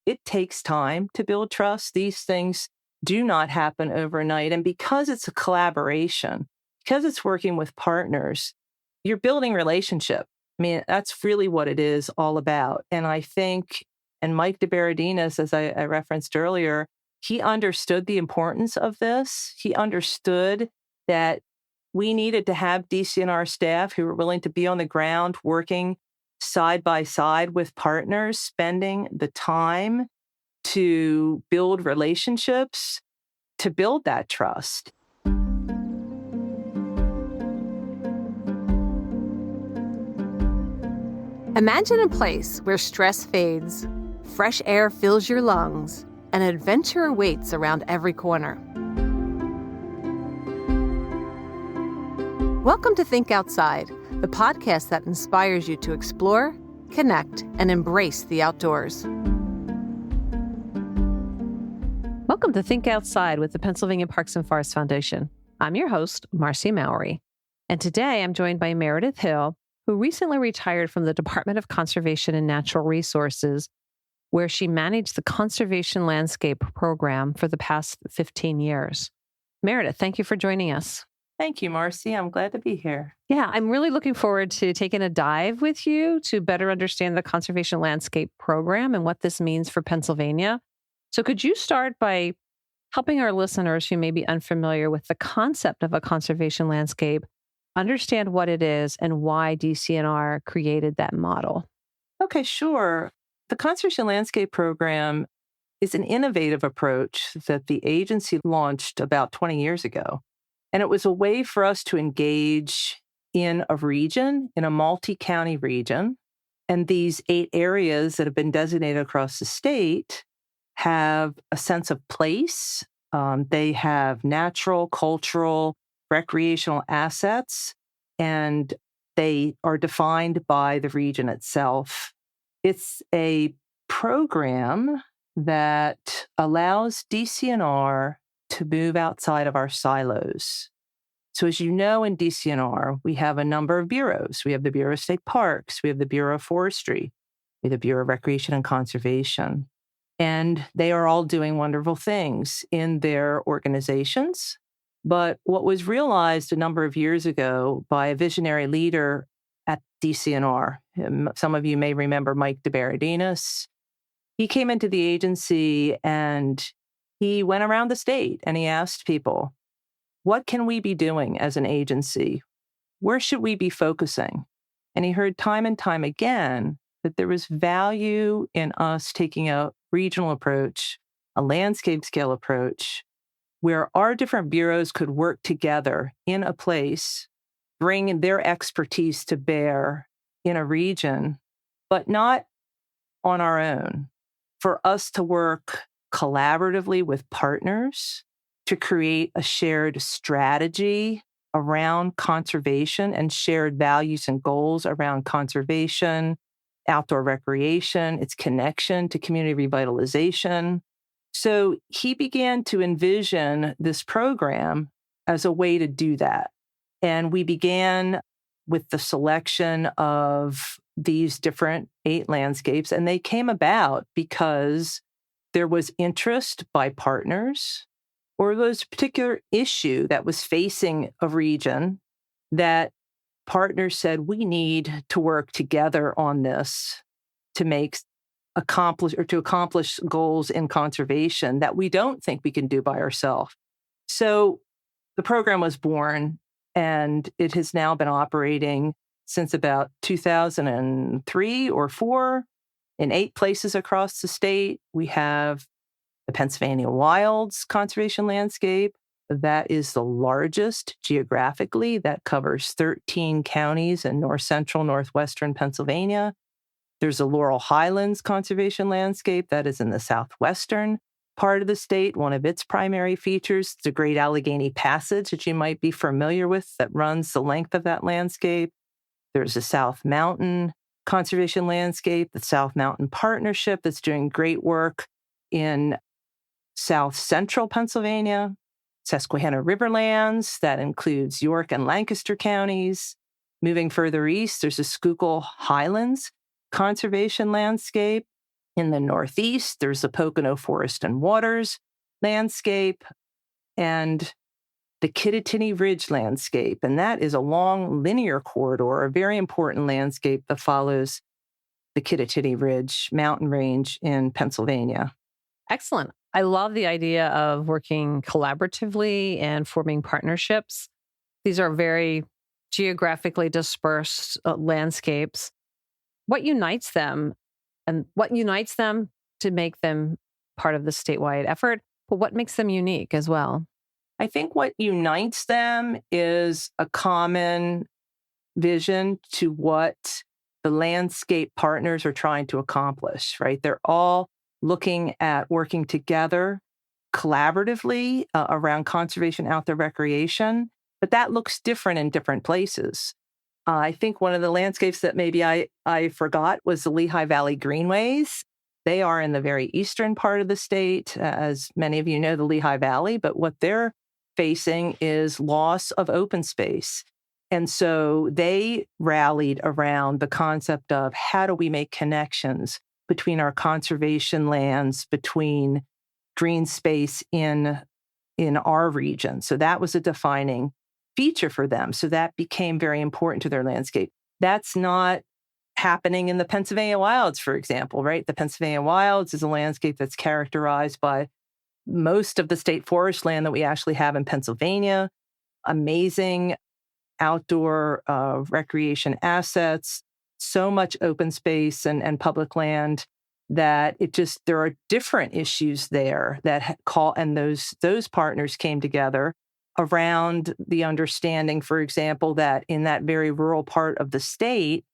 it takes time to build trust. These things do not happen overnight. And because it's a collaboration, because it's working with partners, you're building relationship. I mean, that's really what it is all about. And I think, and Mike DeBerardinis, as I referenced earlier, he understood the importance of this. He understood that we needed to have DCNR staff who were willing to be on the ground working side by side with partners, spending the time to build relationships, to build that trust. Imagine a place where stress fades, fresh air fills your lungs, and adventure awaits around every corner. Welcome to Think Outside, the podcast that inspires you to explore, connect, and embrace the outdoors. Welcome to Think Outside with the Pennsylvania Parks and Forests Foundation. I'm your host, Marci Mowery. And today I'm joined by Meredith Hill, who recently retired from the Department of Conservation and Natural Resources, where she managed the Conservation Landscape Program for the past 15 years. Meredith, thank you for joining us. Thank you, Marci. I'm glad to be here. Yeah, I'm really looking forward to taking a dive with you to better understand the Conservation Landscape Program and what this means for Pennsylvania. So could you start by helping our listeners who may be unfamiliar with the concept of a conservation landscape understand what it is and why DCNR created that model? Okay, sure. The Conservation Landscape Program is an innovative approach that the agency launched about 20 years ago. And it was a way for us to engage in a region, in a multi-county region. And these 8 areas that have been designated across the state have a sense of place. They have natural, cultural, recreational assets, and they are defined by the region itself. It's a program that allows DCNR to move outside of our silos. So as you know, in DCNR, we have a number of bureaus. We have the Bureau of State Parks, we have the Bureau of Forestry, we have the Bureau of Recreation and Conservation. And they are all doing wonderful things in their organizations. But what was realized a number of years ago by a visionary leader at DCNR, some of you may remember Mike DeBerardinis, he came into the agency and he went around the state and he asked people, what can we be doing as an agency? Where should we be focusing? And he heard time and time again that there was value in us taking a regional approach, a landscape scale approach, where our different bureaus could work together in a place, bring their expertise to bear in a region, but not on our own. For us to work collaboratively with partners to create a shared strategy around conservation and shared values and goals around conservation, outdoor recreation, its connection to community revitalization. So he began to envision this program as a way to do that. And we began with the selection of these different 8 landscapes, and they came about because there was interest by partners, or there was a particular issue that was facing a region that partners said, we need to work together on this to accomplish goals in conservation that we don't think we can do by ourselves. So the program was born, and it has now been operating since about 2003 or 4 in 8 places across the state. We have the Pennsylvania Wilds Conservation Landscape. That is the largest geographically. That covers 13 counties in north central, northwestern Pennsylvania. There's the Laurel Highlands Conservation Landscape. That is in the southwestern part of the state. One of its primary features, the Great Allegheny Passage that you might be familiar with that runs the length of that landscape. There's the South Mountain Conservation Landscape, the South Mountain Partnership that's doing great work in south central Pennsylvania. Susquehanna Riverlands, that includes York and Lancaster counties. Moving further east, there's the Schuylkill Highlands Conservation Landscape In the Northeast, there's the Pocono Forest and Waters landscape and the Kittatinny Ridge landscape. And that is a long linear corridor, a very important landscape that follows the Kittatinny Ridge mountain range in Pennsylvania. Excellent. I love the idea of working collaboratively and forming partnerships. These are very geographically dispersed landscapes. What unites them to make them part of the statewide effort, but what makes them unique as well? I think what unites them is a common vision to what the landscape partners are trying to accomplish, right? They're all looking at working together collaboratively around conservation, outdoor recreation, but that looks different in different places. I think one of the landscapes that maybe I forgot was the Lehigh Valley Greenways. They are in the very eastern part of the state, as many of you know, the Lehigh Valley, but what they're facing is loss of open space. And so they rallied around the concept of how do we make connections between our conservation lands, between green space in our region. So that was a defining feature for them. So that became very important to their landscape. That's not happening in the Pennsylvania Wilds, for example, right? The Pennsylvania Wilds is a landscape that's characterized by most of the state forest land that we actually have in Pennsylvania, amazing outdoor recreation assets, so much open space and public land that there are different issues there that and those partners came together around the understanding, for example, that in that very rural part of the state,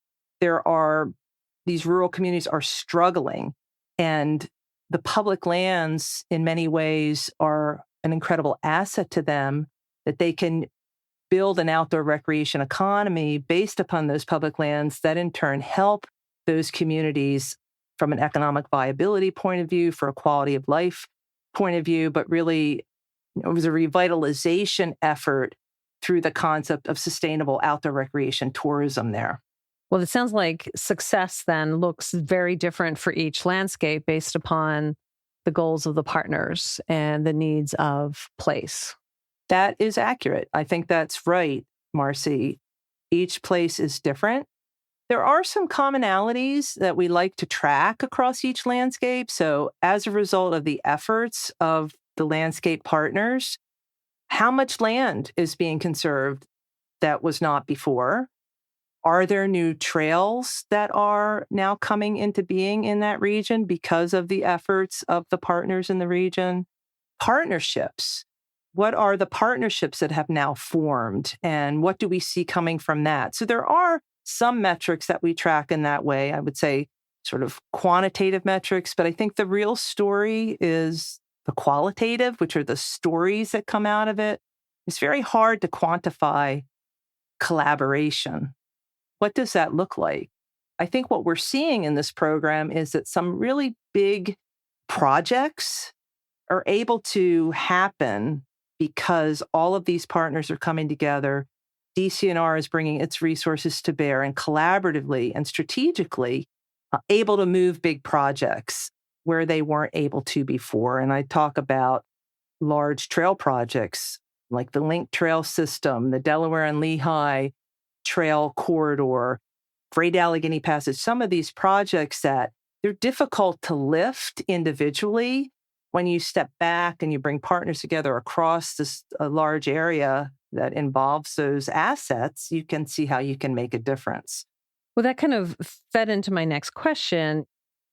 these rural communities are struggling, and the public lands in many ways are an incredible asset to them, that they can build an outdoor recreation economy based upon those public lands that in turn help those communities from an economic viability point of view, for a quality of life point of view, but really it was a revitalization effort through the concept of sustainable outdoor recreation tourism there. Well, it sounds like success then looks very different for each landscape based upon the goals of the partners and the needs of place. That is accurate. I think that's right, Marci. Each place is different. There are some commonalities that we like to track across each landscape. So as a result of the efforts of the landscape partners, how much land is being conserved that was not before? Are there new trails that are now coming into being in that region because of the efforts of the partners in the region? Partnerships. What are the partnerships that have now formed, and what do we see coming from that? So there are some metrics that we track in that way. I would say sort of quantitative metrics, but I think the real story is the qualitative, which are the stories that come out of it. It's very hard to quantify collaboration. What does that look like? I think what we're seeing in this program is that some really big projects are able to happen because all of these partners are coming together. DCNR is bringing its resources to bear and collaboratively and strategically able to move big projects where they weren't able to before. And I talk about large trail projects like the Link Trail System, the Delaware and Lehigh Trail Corridor, Great Allegheny Passage, some of these projects that they're difficult to lift individually. When you step back and you bring partners together across this large area that involves those assets, you can see how you can make a difference. Well, that kind of fed into my next question,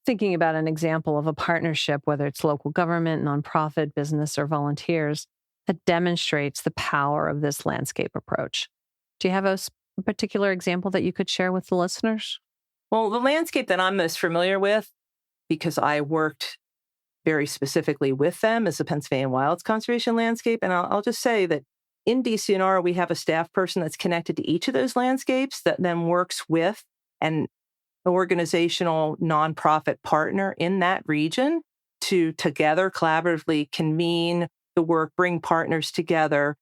thinking about an example of a partnership, whether it's local government, nonprofit, business, or volunteers, that demonstrates the power of this landscape approach. Do you have a particular example that you could share with the listeners? Well, the landscape that I'm most familiar with, because I worked very specifically with them, is the Pennsylvania Wilds Conservation Landscape. And I'll just say that in DCNR, we have a staff person that's connected to each of those landscapes that then works with an organizational nonprofit partner in that region to together collaboratively convene the work, bring partners together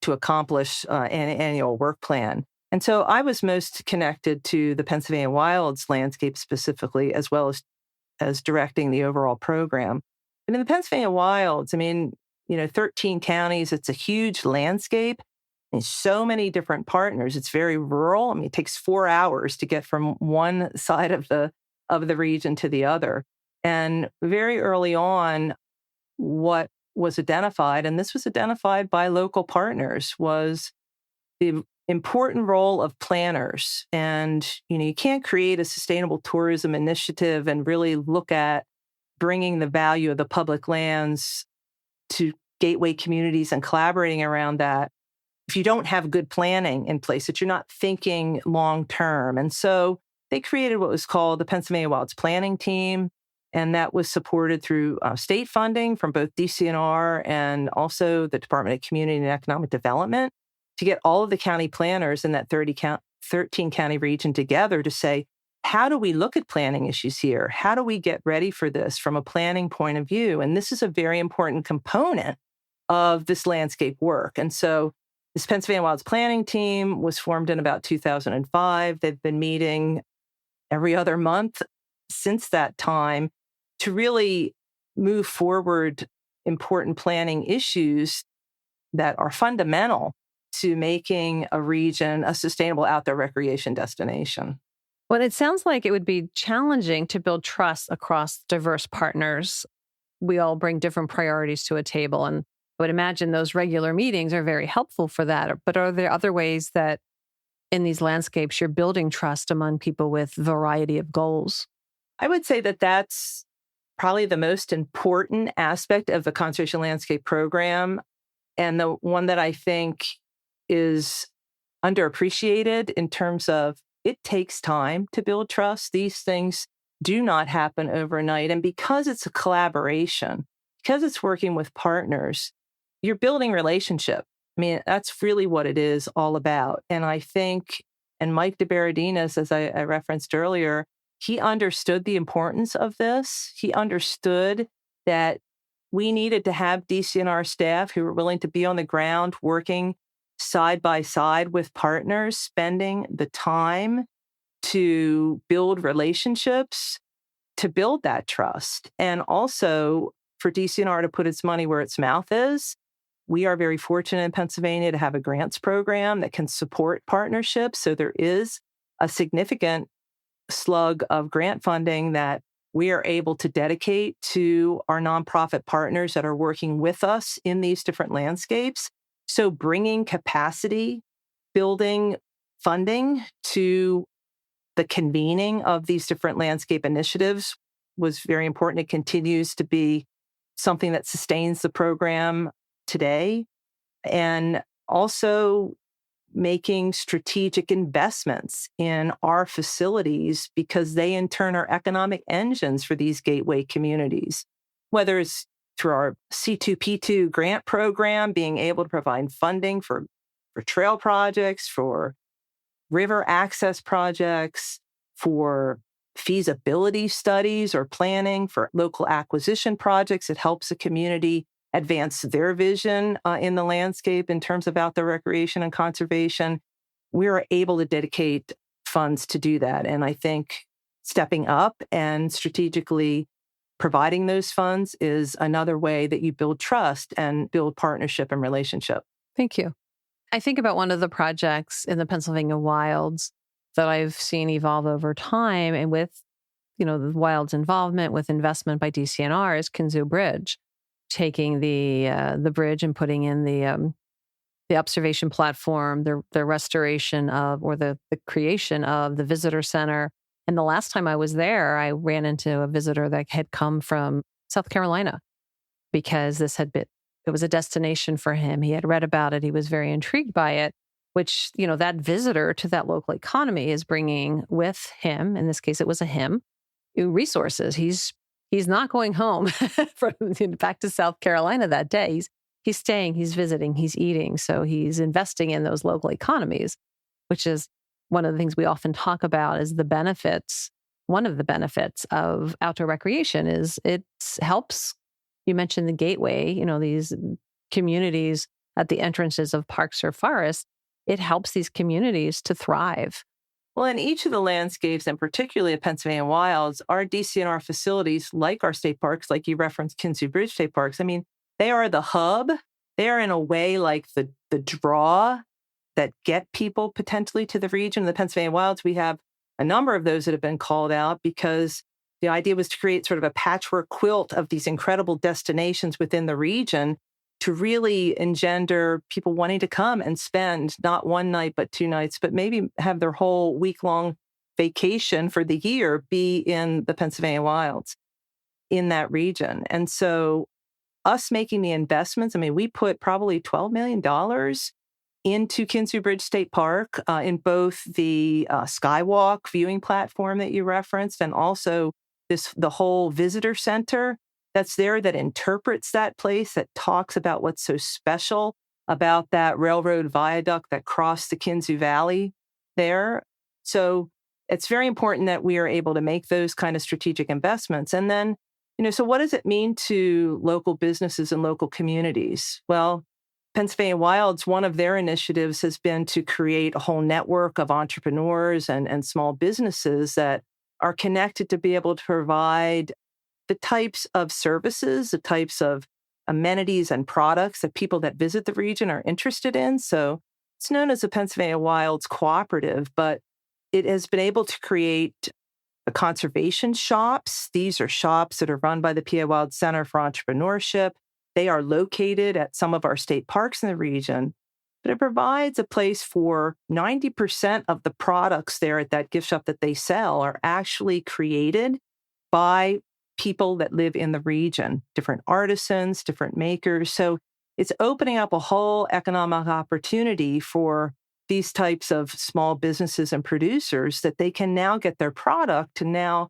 to accomplish an annual work plan. And so I was most connected to the Pennsylvania Wilds landscape specifically, as well as as directing the overall program. And in the Pennsylvania wilds, 13 counties, it's a huge landscape and so many different partners. It's very rural. It takes 4 hours to get from one side of the region to the other. And very early on, what was identified, and this was identified by local partners, was the important role of planners. And, you can't create a sustainable tourism initiative and really look at bringing the value of the public lands to gateway communities and collaborating around that if you don't have good planning in place, that you're not thinking long term. And so they created what was called the Pennsylvania Wilds Planning Team. And that was supported through state funding from both DCNR and also the Department of Community and Economic Development to get all of the county planners in that 13 county region together to say, how do we look at planning issues here? How do we get ready for this from a planning point of view? And this is a very important component of this landscape work. And so this Pennsylvania Wilds Planning Team was formed in about 2005. They've been meeting every other month since that time to really move forward important planning issues that are fundamental to making a region a sustainable outdoor recreation destination. Well, it sounds like it would be challenging to build trust across diverse partners. We all bring different priorities to a table, and I would imagine those regular meetings are very helpful for that. But are there other ways that in these landscapes you're building trust among people with variety of goals? I would say that that's probably the most important aspect of the Conservation Landscape Program, and the one that I think is underappreciated in terms of it takes time to build trust. These things do not happen overnight. And because it's a collaboration, because it's working with partners, you're building relationship. That's really what it is all about. And I think, and Mike DeBerardinis, as I referenced earlier, he understood the importance of this. He understood that we needed to have DCNR staff who were willing to be on the ground working side by side with partners, spending the time to build relationships, to build that trust. And also for DCNR to put its money where its mouth is. We are very fortunate in Pennsylvania to have a grants program that can support partnerships. So there is a significant slug of grant funding that we are able to dedicate to our nonprofit partners that are working with us in these different landscapes. So bringing capacity, building funding to the convening of these different landscape initiatives was very important. It continues to be something that sustains the program today. And also making strategic investments in our facilities because they in turn are economic engines for these gateway communities, whether it's through our C2P2 grant program, being able to provide funding for trail projects, for river access projects, for feasibility studies or planning, for local acquisition projects. It helps the community advance their vision in the landscape in terms of outdoor recreation and conservation. We are able to dedicate funds to do that. And I think stepping up and strategically providing those funds is another way that you build trust and build partnership and relationship. Thank you. I think about one of the projects in the Pennsylvania wilds that I've seen evolve over time, and with, the wild's involvement with investment by DCNR is Kinzoo Bridge, taking the bridge and putting in the observation platform, the restoration of, or the creation of the visitor center. And the last time I was there, I ran into a visitor that had come from South Carolina because it was a destination for him. He had read about it. He was very intrigued by it, which, that visitor to that local economy is bringing with him. In this case, it was a him, resources. He's not going home back to South Carolina that day. He's staying, he's visiting, he's eating. So he's investing in those local economies, which is one of the things we often talk about is the benefits. One of the benefits of outdoor recreation is it helps. You mentioned the gateway, these communities at the entrances of parks or forests. It helps these communities to thrive. Well, in each of the landscapes, and particularly at Pennsylvania Wilds, our DCNR facilities, like our state parks, like you referenced Kinsey Bridge State Parks, I mean, they are the hub. They are in a way like the draw that get people potentially to the region. In the Pennsylvania Wilds, we have a number of those that have been called out because the idea was to create sort of a patchwork quilt of these incredible destinations within the region to really engender people wanting to come and spend not one night, but 2 nights, but maybe have their whole week-long vacation for the year be in the Pennsylvania Wilds in that region. And so us making the investments, I mean, we put probably $12 million into Kinsey Bridge State Park in both the Skywalk viewing platform that you referenced and also the whole visitor center that's there that interprets that place, that talks about what's so special about that railroad viaduct that crossed the Kinsey Valley there. So it's very important that we are able to make those kind of strategic investments. And then, so what does it mean to local businesses and local communities? Well, Pennsylvania Wilds, one of their initiatives has been to create a whole network of entrepreneurs and small businesses that are connected to be able to provide the types of services, the types of amenities and products that people that visit the region are interested in. So it's known as the Pennsylvania Wilds Cooperative, but it has been able to create the conservation shops. These are shops that are run by the PA Wild Center for Entrepreneurship. They are located at some of our state parks in the region, but it provides a place for 90% of the products there at that gift shop that they sell are actually created by people that live in the region, different artisans, different makers. So it's opening up a whole economic opportunity for these types of small businesses and producers that they can now get their product to now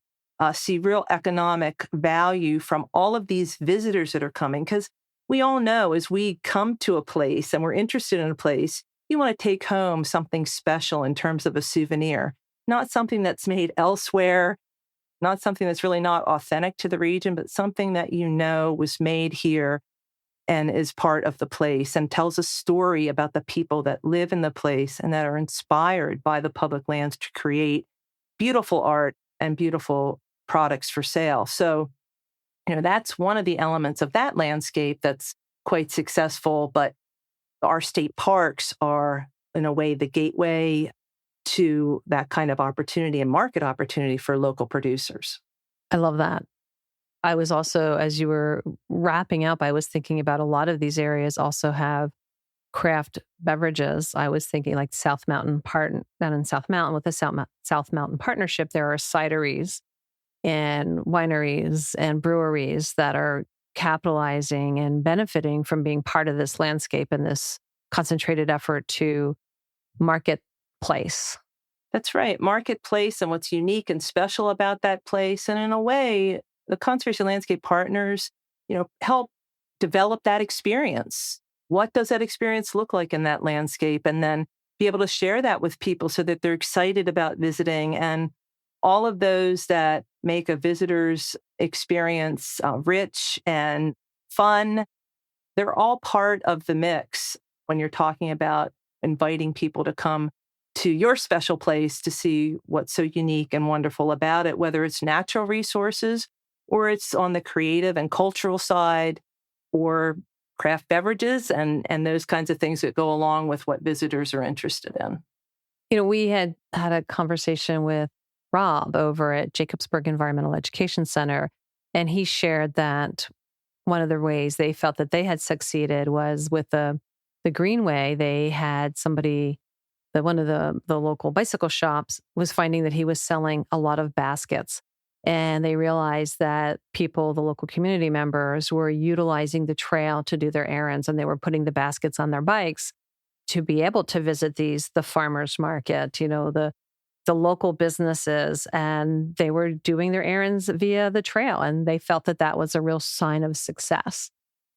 see real economic value from all of these visitors that are coming. Because we all know as we come to a place and we're interested in a place, you want to take home something special in terms of a souvenir, not something that's made elsewhere, not something that's really not authentic to the region, but something that was made here and is part of the place and tells a story about the people that live in the place and that are inspired by the public lands to create beautiful art and beautiful products for sale. So, that's one of the elements of that landscape that's quite successful, but our state parks are, in a way, the gateway to that kind of opportunity and market opportunity for local producers. I love that. I was also, as you were wrapping up, I was thinking about a lot of these areas also have craft beverages. I was thinking like South Mountain down in South Mountain with the South Mountain Partnership, there are cideries and wineries and breweries that are capitalizing and benefiting from being part of this landscape and this concentrated effort to marketplace. That's right. Marketplace and what's unique and special about that place. And in a way, the Conservation Landscape Partners, help develop that experience. What does that experience look like in that landscape? And then be able to share that with people so that they're excited about visiting. And all of those that make a visitor's experience rich and fun, they're all part of the mix when you're talking about inviting people to come to your special place to see what's so unique and wonderful about it, whether it's natural resources or it's on the creative and cultural side or craft beverages and those kinds of things that go along with what visitors are interested in. We had a conversation with Rob over at Jacobsburg Environmental Education Center, and he shared that one of the ways they felt that they had succeeded was with the Greenway. They had somebody, one of the local bicycle shops was finding that he was selling a lot of baskets. And they realized that the local community members, were utilizing the trail to do their errands, and they were putting the baskets on their bikes to be able to visit the farmers market, the local businesses, and they were doing their errands via the trail. And they felt that that was a real sign of success.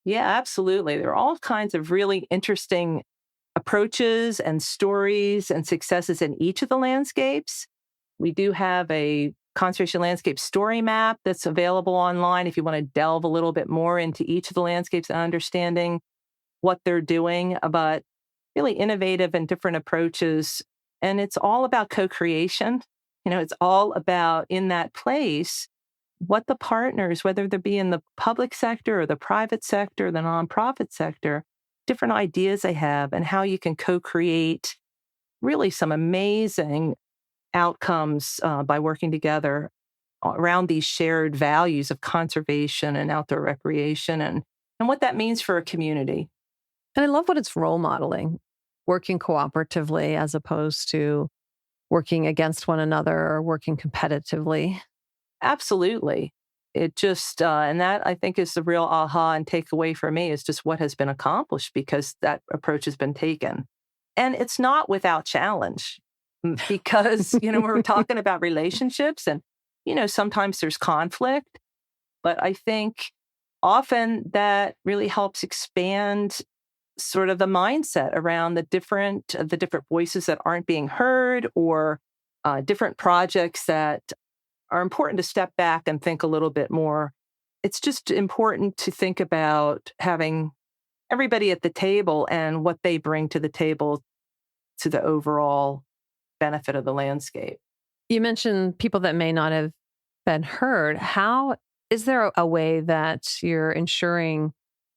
Yeah, absolutely. There are all kinds of really interesting approaches and stories and successes in each of the landscapes. We do have a conservation landscape story map that's available online if you want to delve a little bit more into each of the landscapes and understanding what they're doing, but really innovative and different approaches And it's all about co-creation. It's all about in that place, what the partners, whether they be in the public sector or the private sector, the nonprofit sector, different ideas they have and how you can co-create really some amazing outcomes by working together around these shared values of conservation and outdoor recreation and what that means for a community. And I love what it's role modeling, working cooperatively as opposed to working against one another or working competitively. Absolutely. It just, and that I think is the real aha and takeaway for me is just what has been accomplished because that approach has been taken. And it's not without challenge because, we're talking about relationships and, sometimes there's conflict, but I think often that really helps expand sort of the mindset around the different voices that aren't being heard or different projects that are important to step back and think a little bit more. It's just important to think about having everybody at the table and what they bring to the table to the overall benefit of the landscape. You mentioned people that may not have been heard. How is there a way that you're ensuring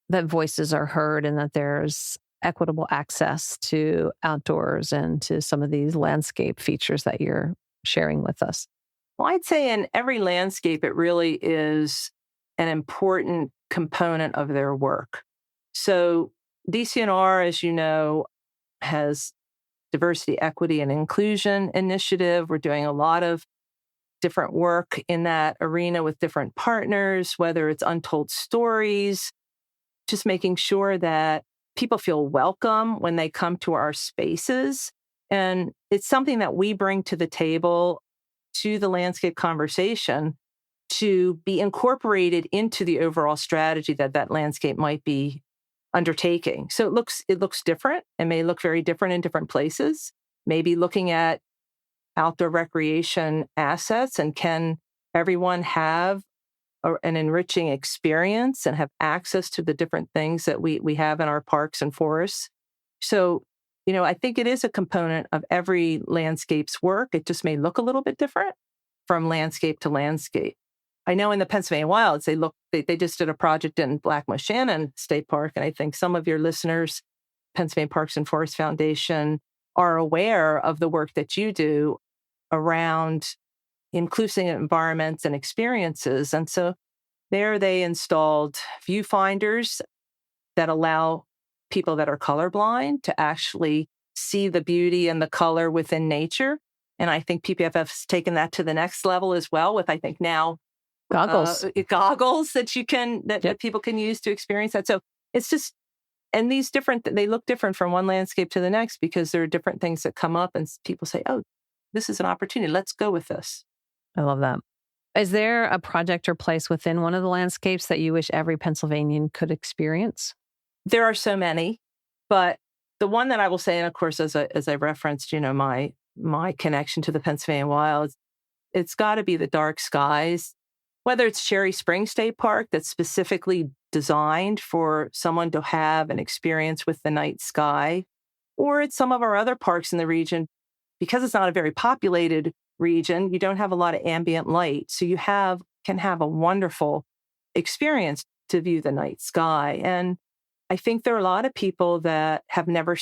that voices are heard and that there's equitable access to outdoors and to some of these landscape features that you're sharing with us? Well, I'd say in every landscape, it really is an important component of their work. So DCNR, as you know, has diversity, equity, and inclusion initiative. We're doing a lot of different work in that arena with different partners, whether it's untold stories, just making sure that people feel welcome when they come to our spaces. And it's something that we bring to the table to the landscape conversation to be incorporated into the overall strategy that landscape might be undertaking. So it looks different and may look very different in different places. Maybe looking at outdoor recreation assets and can everyone have an enriching experience and have access to the different things that we have in our parks and forests. So, I think it is a component of every landscape's work. It just may look a little bit different from landscape to landscape. I know in the Pennsylvania Wilds, they just did a project in Black Moshannon State Park, and I think some of your listeners, Pennsylvania Parks and Forest Foundation, are aware of the work that you do around inclusive environments and experiences. And so there they installed viewfinders that allow people that are colorblind to actually see the beauty and the color within nature. And I think PPFF has taken that to the next level as well with, I think now, goggles that that people can use to experience that. So it's just, and they look different from one landscape to the next because there are different things that come up and people say, oh, this is an opportunity. Let's go with this. I love that. Is there a project or place within one of the landscapes that you wish every Pennsylvanian could experience? There are so many, but the one that I will say, and of course, as I referenced, my connection to the Pennsylvania Wilds, it's got to be the dark skies. Whether it's Cherry Springs State Park that's specifically designed for someone to have an experience with the night sky, or it's some of our other parks in the region, because it's not a very populated region, you don't have a lot of ambient light. So you can have a wonderful experience to view the night sky. And I think there are a lot of people that have never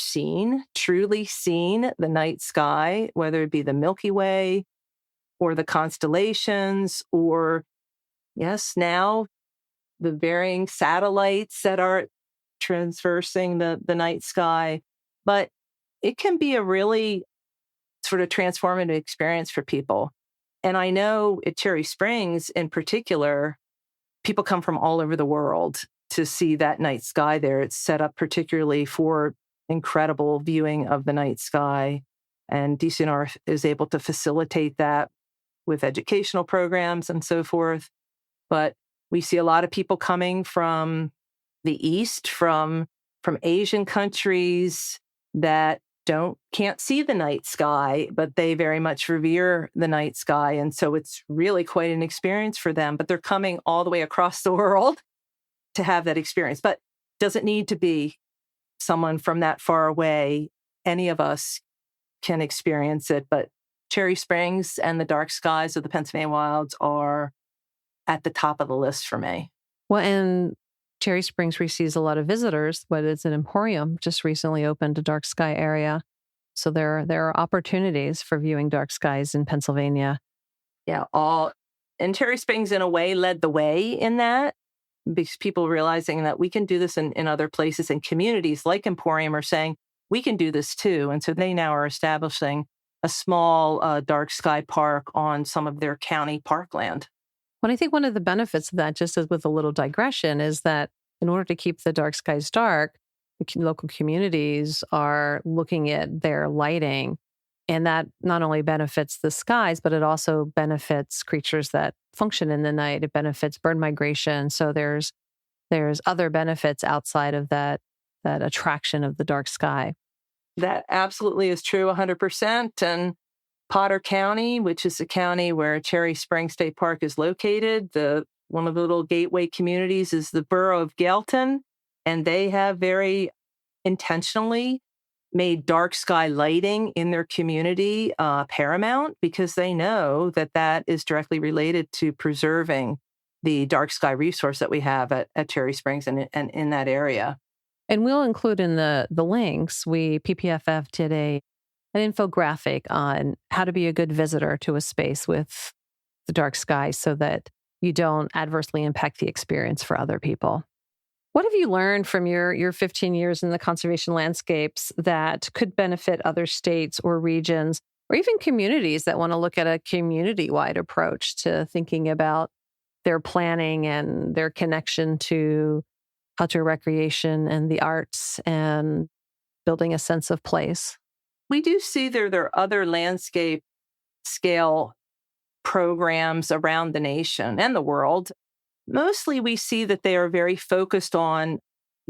truly seen the night sky, whether it be the Milky Way or the constellations, or yes, now the varying satellites that are traversing the night sky. But it can be a really sort of transformative experience for people. And I know at Cherry Springs in particular, people come from all over the world to see that night sky there. It's set up particularly for incredible viewing of the night sky. And DCNR is able to facilitate that with educational programs and so forth. But we see a lot of people coming from the East, from Asian countries that can't see the night sky, but they very much revere the night sky. And so it's really quite an experience for them, but they're coming all the way across the world to have that experience. But doesn't need to be someone from that far away. Any of us can experience it. But Cherry Springs and the dark skies of the Pennsylvania wilds are at the top of the list for me. Well, and Cherry Springs receives a lot of visitors, but it's an emporium, just recently opened a dark sky area. So there are opportunities for viewing dark skies in Pennsylvania. Yeah, and Cherry Springs in a way led the way in that, because people realizing that we can do this in other places, and communities like Emporium are saying, we can do this too. And so they now are establishing a small dark sky park on some of their county parkland. Well, I think one of the benefits of that, just as with a little digression, is that in order to keep the dark skies dark, the local communities are looking at their lighting. And that not only benefits the skies, but it also benefits creatures that function in the night. It benefits bird migration. So there's other benefits outside of that attraction of the dark sky. That absolutely is true, 100%. And Potter County, which is the county where Cherry Springs State Park is located, one of the little gateway communities is the borough of Gailton, and they have very intentionally made dark sky lighting in their community paramount, because they know that is directly related to preserving the dark sky resource that we have at Cherry Springs and in that area. And we'll include in the links, PPFF did an infographic on how to be a good visitor to a space with the dark sky so that you don't adversely impact the experience for other people. What have you learned from your 15 years in the conservation landscapes that could benefit other states or regions, or even communities that want to look at a community-wide approach to thinking about their planning and their connection to outdoor recreation and the arts and building a sense of place? We do see there are other landscape scale programs around the nation and the world. Mostly we see that they are very focused on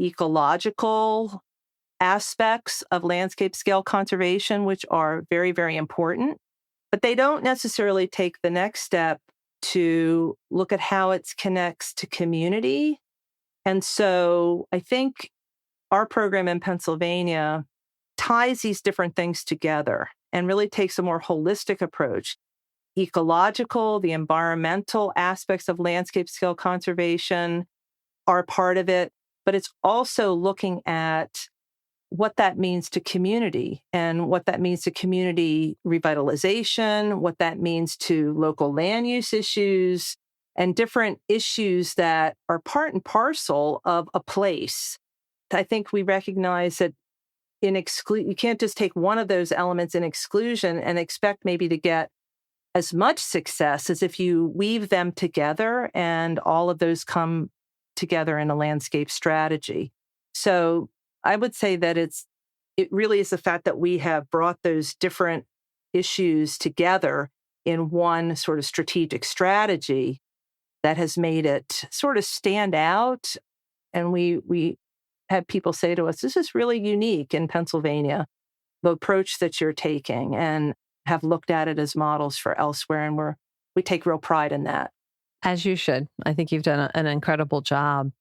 ecological aspects of landscape scale conservation, which are very, very important. But they don't necessarily take the next step to look at how it connects to community. And so I think our program in Pennsylvania ties these different things together and really takes a more holistic approach. Ecological, the environmental aspects of landscape scale conservation are part of it, but it's also looking at what that means to community and what that means to community revitalization, what that means to local land use issues, and different issues that are part and parcel of a place. I think we recognize that you can't just take one of those elements in exclusion and expect maybe to get as much success as if you weave them together and all of those come together in a landscape strategy. So I would say that it really is the fact that we have brought those different issues together in one sort of strategic strategy that has made it sort of stand out. And we had people say to us, this is really unique in Pennsylvania, the approach that you're taking, and have looked at it as models for elsewhere. And we take real pride in that. As you should. I think you've done an incredible job.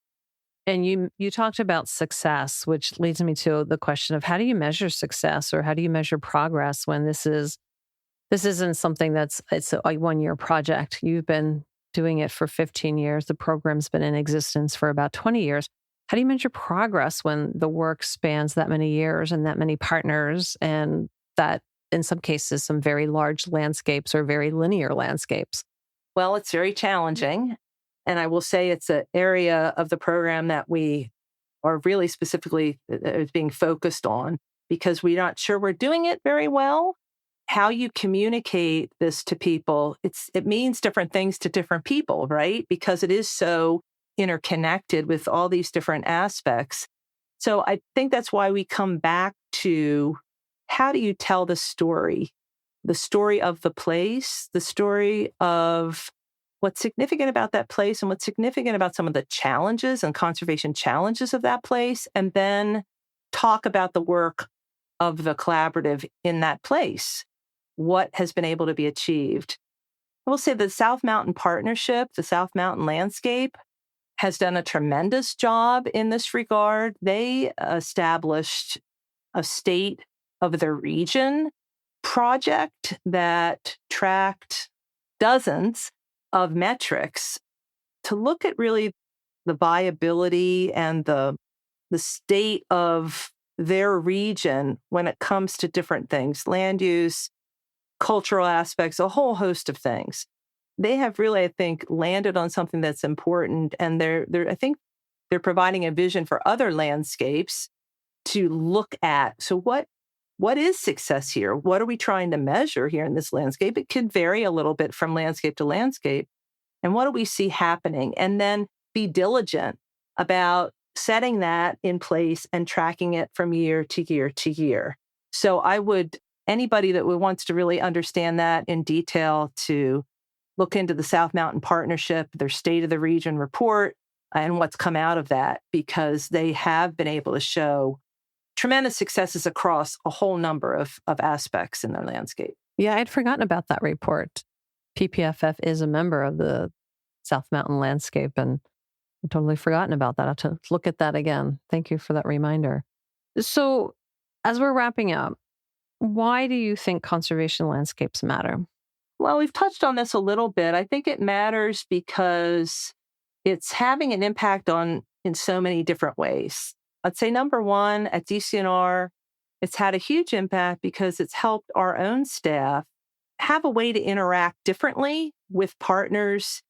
And you talked about success, which leads me to the question of how do you measure success, or how do you measure progress when this isn't something it's a 1-year project. You've been doing it for 15 years. The program's been in existence for about 20 years. How do you measure progress when the work spans that many years and that many partners, and that in some cases, some very large landscapes or very linear landscapes? Well, it's very challenging. And I will say it's an area of the program that we are really specifically being focused on, because we're not sure we're doing it very well. How you communicate this to people, it means different things to different people, right? Because it is so interconnected with all these different aspects. So I think that's why we come back to, how do you tell the story of the place, the story of what's significant about that place and what's significant about some of the challenges and conservation challenges of that place, and then talk about the work of the collaborative in that place. What has been able to be achieved? I will say the South Mountain Partnership, the South Mountain Landscape, has done a tremendous job in this regard. They established a state of their region project that tracked dozens of metrics to look at really the viability and the state of their region when it comes to different things, land use, cultural aspects, a whole host of things. They have really, I think, landed on something that's important, and I think they're providing a vision for other landscapes to look at. So what is success here? What are we trying to measure here in this landscape? It could vary a little bit from landscape to landscape. And what do we see happening? And then be diligent about setting that in place and tracking it from year to year to year. So anybody that wants to really understand that in detail, to look into the South Mountain Partnership, their State of the Region report, and what's come out of that, because they have been able to show tremendous successes across a whole number of aspects in their landscape. Yeah, I'd forgotten about that report. PPFF is a member of the South Mountain Landscape, and I've totally forgotten about that. I'll have to look at that again. Thank you for that reminder. So, as we're wrapping up, why do you think conservation landscapes matter? Well, we've touched on this a little bit. I think it matters because it's having an impact in so many different ways. I'd say number one, at DCNR, it's had a huge impact because it's helped our own staff have a way to interact differently with partners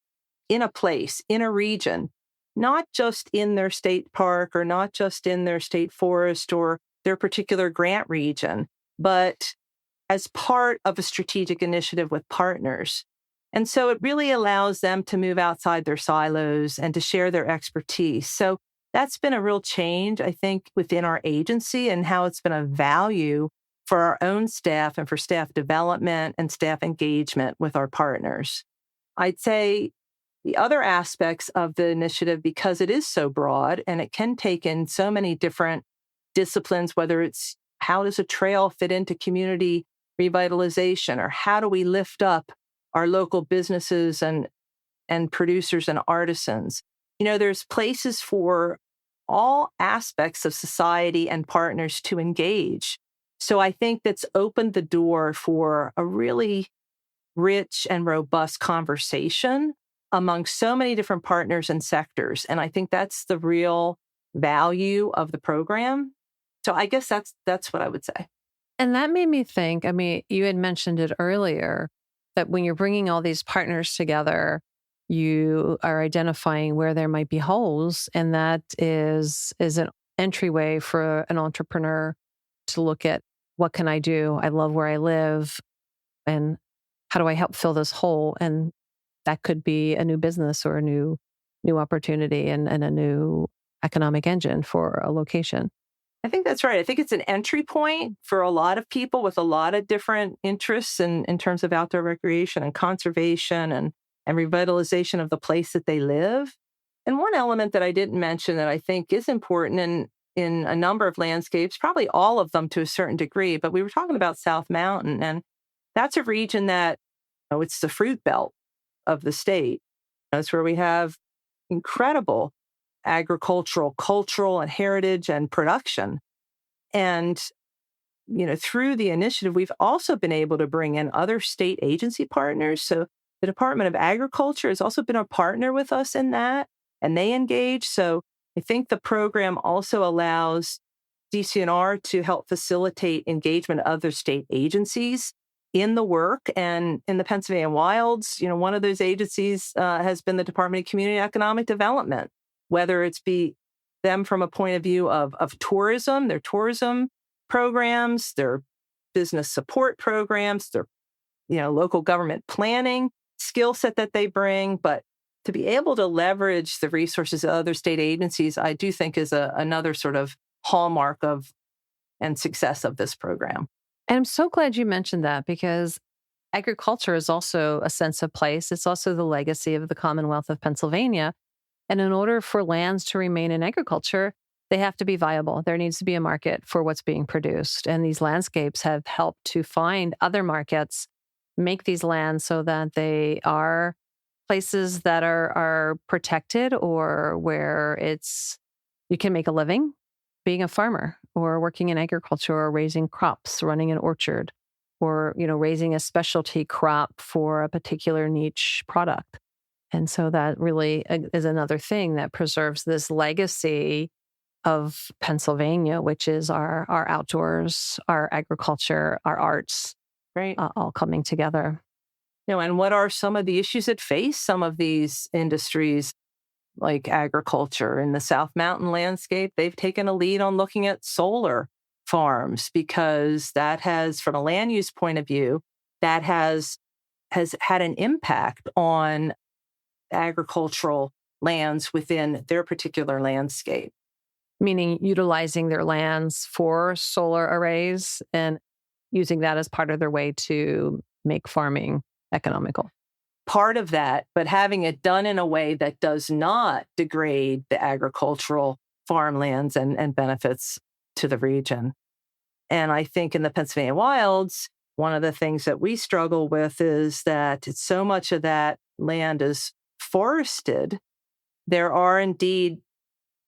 in a place, in a region, not just in their state park or not just in their state forest or their particular grant region, but as part of a strategic initiative with partners. And so it really allows them to move outside their silos and to share their expertise. So that's been a real change, I think, within our agency, and how it's been a value for our own staff and for staff development and staff engagement with our partners. I'd say the other aspects of the initiative, because it is so broad and it can take in so many different disciplines, whether it's how does a trail fit into community revitalization, or how do we lift up our local businesses and producers and artisans. There's places for all aspects of society and partners to engage. So I think that's opened the door for a really rich and robust conversation among so many different partners and sectors. And I think that's the real value of the program. So I guess that's what I would say. And that made me think, you had mentioned it earlier, that when you're bringing all these partners together, you are identifying where there might be holes. And that is an entryway for an entrepreneur to look at, what can I do? I love where I live. And how do I help fill this hole? And that could be a new business or a new opportunity and a new economic engine for a location. I think that's right. I think it's an entry point for a lot of people with a lot of different interests in terms of outdoor recreation and conservation and revitalization of the place that they live. And one element that I didn't mention that I think is important in a number of landscapes, probably all of them to a certain degree, but we were talking about South Mountain, and that's a region that, it's the fruit belt of the state. That's where we have incredible agricultural, cultural, and heritage and production. And, through the initiative, we've also been able to bring in other state agency partners. So the Department of Agriculture has also been a partner with us in that, and they engage. So I think the program also allows DCNR to help facilitate engagement of other state agencies in the work. And in the Pennsylvania wilds, one of those agencies has been the Department of Community and Economic Development, whether it's be them from a point of view of tourism, their tourism programs, their business support programs, their local government planning skill set that they bring. But to be able to leverage the resources of other state agencies, I do think is another sort of hallmark of and success of this program. And I'm so glad you mentioned that, because agriculture is also a sense of place. It's also the legacy of the Commonwealth of Pennsylvania. And in order for lands to remain in agriculture, they have to be viable. There needs to be a market for what's being produced. And these landscapes have helped to find other markets, make these lands so that they are places that are protected, or where you can make a living being a farmer or working in agriculture or raising crops, running an orchard. or, raising a specialty crop for a particular niche product. And so that really is another thing that preserves this legacy of Pennsylvania, which is our outdoors, our agriculture, our arts, Right. all coming together. And what are some of the issues that face some of these industries like agriculture in the South Mountain landscape? They've taken a lead on looking at solar farms because that has, from a land use point of view, that has had an impact on agricultural lands within their particular landscape. Meaning utilizing their lands for solar arrays and using that as part of their way to make farming economical. Part of that, but having it done in a way that does not degrade the agricultural farmlands and benefits to the region. And I think in the Pennsylvania wilds, one of the things that we struggle with is that so much of that land is forested. There are indeed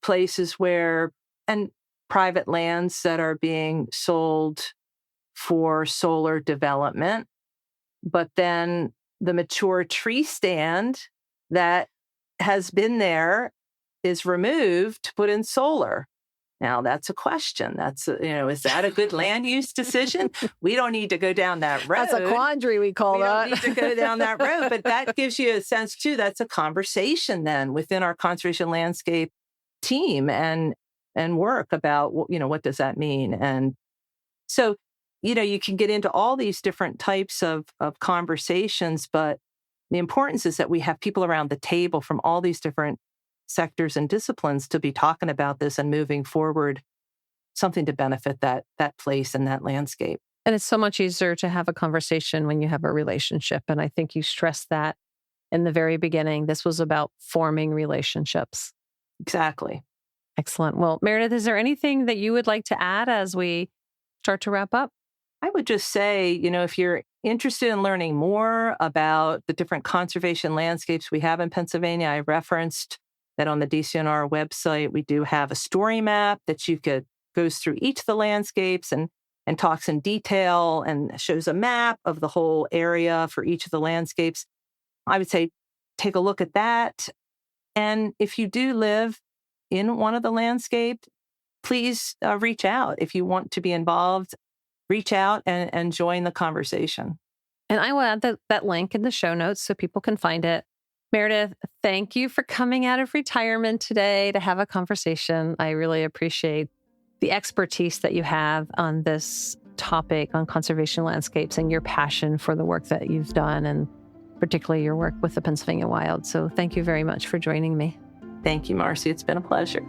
places where, and private lands that are being sold for solar development, but then the mature tree stand that has been there is removed to put in solar. Now that's a question. That's, is that a good land use decision? We don't need to go down that road. That's a quandary, we call that. We don't need to go down that road, but that gives you a sense too. That's a conversation then within our conservation landscape team and work about, what does that mean? And so, you can get into all these different types of conversations, but the importance is that we have people around the table from all these different sectors and disciplines to be talking about this and moving forward something to benefit that place and that landscape. And it's so much easier to have a conversation when you have a relationship. And I think you stressed that in the very beginning. This was about forming relationships. Exactly. Excellent. Well, Meredith, is there anything that you would like to add as we start to wrap up? I would just say, if you're interested in learning more about the different conservation landscapes we have in Pennsylvania, I referenced that on the DCNR website, we do have a story map that goes through each of the landscapes and talks in detail and shows a map of the whole area for each of the landscapes. I would say take a look at that. And if you do live in one of the landscapes, please reach out. If you want to be involved, reach out and join the conversation. And I will add that link in the show notes so people can find it. Meredith, thank you for coming out of retirement today to have a conversation. I really appreciate the expertise that you have on this topic on conservation landscapes and your passion for the work that you've done, and particularly your work with the Pennsylvania Wild. So thank you very much for joining me. Thank you, Marci. It's been a pleasure.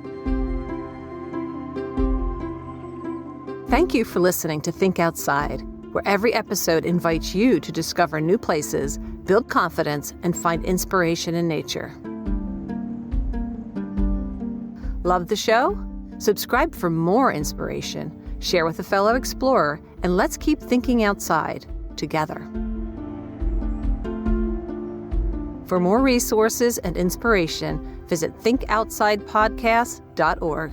Thank you for listening to Think Outside, where every episode invites you to discover new places, build confidence, and find inspiration in nature. Love the show? Subscribe for more inspiration, share with a fellow explorer, and let's keep thinking outside together. For more resources and inspiration, visit thinkoutsidePodcast.org.